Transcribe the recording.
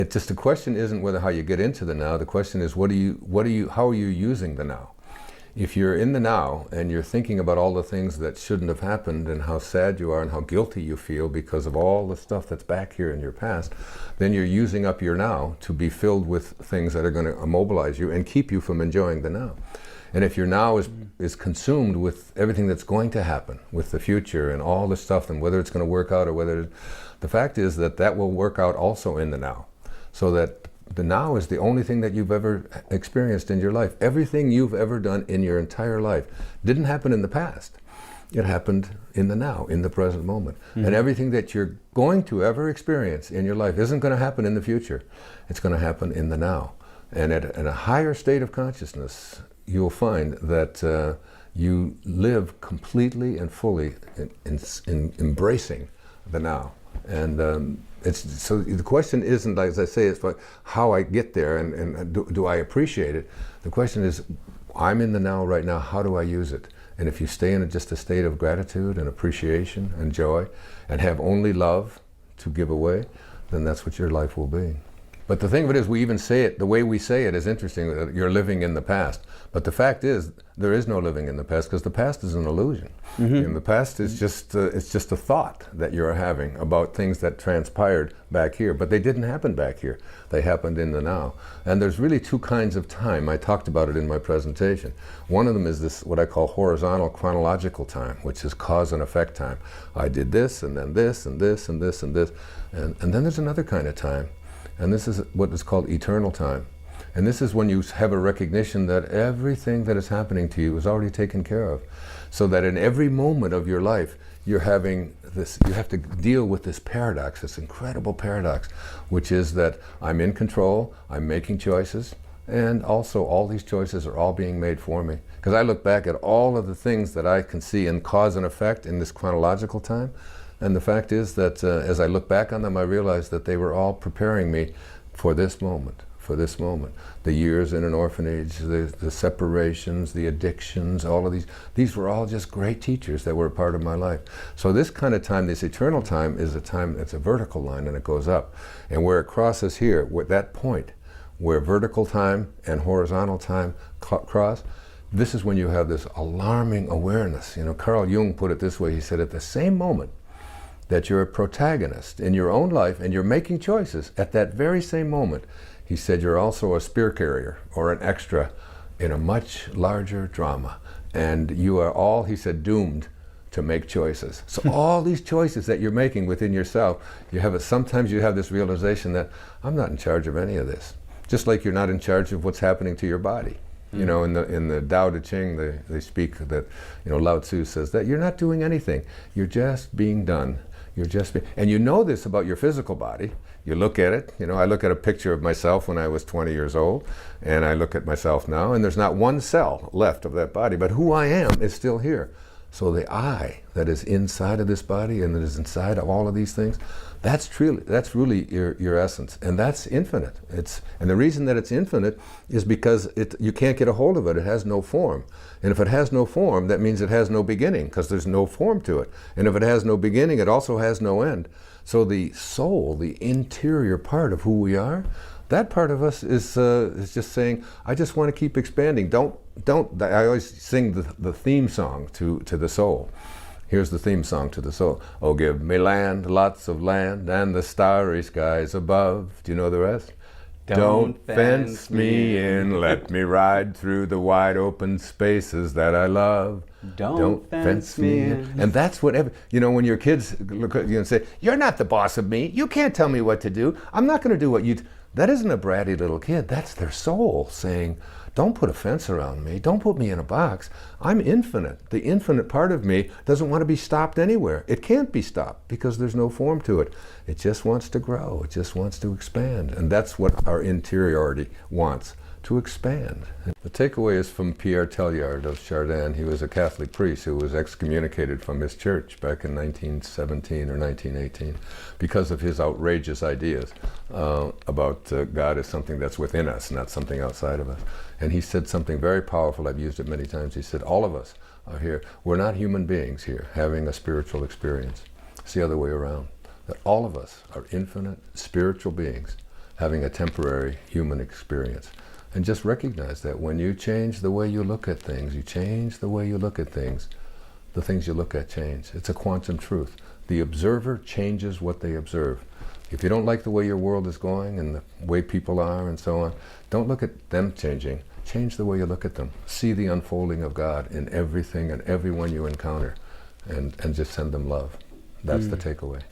It's just the question isn't whether how you get into the now. The question is how are you using the now? If you're in the now and you're thinking about all the things that shouldn't have happened and how sad you are and how guilty you feel because of all the stuff that's back here in your past, then you're using up your now to be filled with things that are going to immobilize you and keep you from enjoying the now. And if your now is consumed with everything that's going to happen, with the future and all the stuff and whether it's going to work out or whether the fact is that will work out also in the now. So that the now is the only thing that you've ever experienced in your life. Everything you've ever done in your entire life didn't happen in the past. It happened in the now, in the present moment. Mm-hmm. And everything that you're going to ever experience in your life isn't going to happen in the future. It's going to happen in the now. And at a higher state of consciousness, you'll find that you live completely and fully in embracing the now. And so the question isn't, like, as I say, it's like how I get there and do I appreciate it. The question is, I'm in the now right now, how do I use it? And if you stay in just a state of gratitude and appreciation and joy and have only love to give away, then that's what your life will be. But the thing of it is, we even say it, the way we say it is interesting, that you're living in the past. But the fact is, there is no living in the past, because the past is an illusion. Mm-hmm. And the past is just it's just a thought that you're having about things that transpired back here. But they didn't happen back here. They happened in the now. And there's really two kinds of time. I talked about it in my presentation. One of them is this, what I call horizontal chronological time, which is cause and effect time. I did this, and then this, and this, and this, and this. And then there's another kind of time. And this is what is called eternal time. And this is when you have a recognition that everything that is happening to you is already taken care of. So that in every moment of your life, you're having this, you have to deal with this paradox, this incredible paradox, which is that I'm in control, I'm making choices, and also all these choices are all being made for me. Because I look back at all of the things that I can see in cause and effect in this chronological time, and the fact is that as I look back on them, I realize that they were all preparing me for this moment, for this moment. The years in an orphanage, the separations, the addictions, all of these were all just great teachers that were a part of my life. So this kind of time, this eternal time, is a time that's a vertical line and it goes up. And where it crosses here, with that point, where vertical time and horizontal time cross, this is when you have this alarming awareness. You know, Carl Jung put it this way, he said, at the same moment that you're a protagonist in your own life and you're making choices, at that very same moment, he said, you're also a spear carrier or an extra in a much larger drama. And you are all, he said, doomed to make choices. So all these choices that you're making within yourself, sometimes you have this realization that I'm not in charge of any of this. Just like you're not in charge of what's happening to your body. You know, in the Tao Te Ching, they speak that, you know, Lao Tzu says that you're not doing anything. You're just being done. And you know this about your physical body. You look at it, you know, I look at a picture of myself when I was 20 years old, and I look at myself now, and there's not one cell left of that body, but who I am is still here. So the I that is inside of this body and that is inside of all of these things, that's really your essence, and that's infinite. And the reason that it's infinite is because you can't get a hold of it. It has no form. And if it has no form, that means it has no beginning, because there's no form to it. And if it has no beginning, it also has no end. So the soul, the interior part of who we are, that part of us is just saying, I just want to keep expanding. Don't. I always sing the theme song to the soul. Here's the theme song to the soul. Oh, give me land, lots of land, and the starry skies above. Do you know the rest? Don't fence me in, let me ride through the wide open spaces that I love. Don't fence me in. And that's what, you know, when your kids look at you and say, you're not the boss of me, you can't tell me what to do, I'm not going to do what you do. That isn't a bratty little kid, that's their soul saying, don't put a fence around me, don't put me in a box. I'm infinite. The infinite part of me doesn't want to be stopped anywhere. It can't be stopped because there's no form to it. It just wants to grow, it just wants to expand. And that's what our interiority wants, to expand. The takeaway is from Pierre Teilhard of Chardin. He was a Catholic priest who was excommunicated from his church back in 1917 or 1918 because of his outrageous ideas about God as something that's within us, not something outside of us. And he said something very powerful. I've used it many times. He said, all of us are here. We're not human beings here having a spiritual experience. It's the other way around. That all of us are infinite spiritual beings having a temporary human experience. And just recognize that when you change the way you look at things, you change the way you look at things, the things you look at change. It's a quantum truth. The observer changes what they observe. If you don't like the way your world is going and the way people are and so on, don't look at them changing. Change the way you look at them. See the unfolding of God in everything and everyone you encounter, and just send them love. That's the takeaway.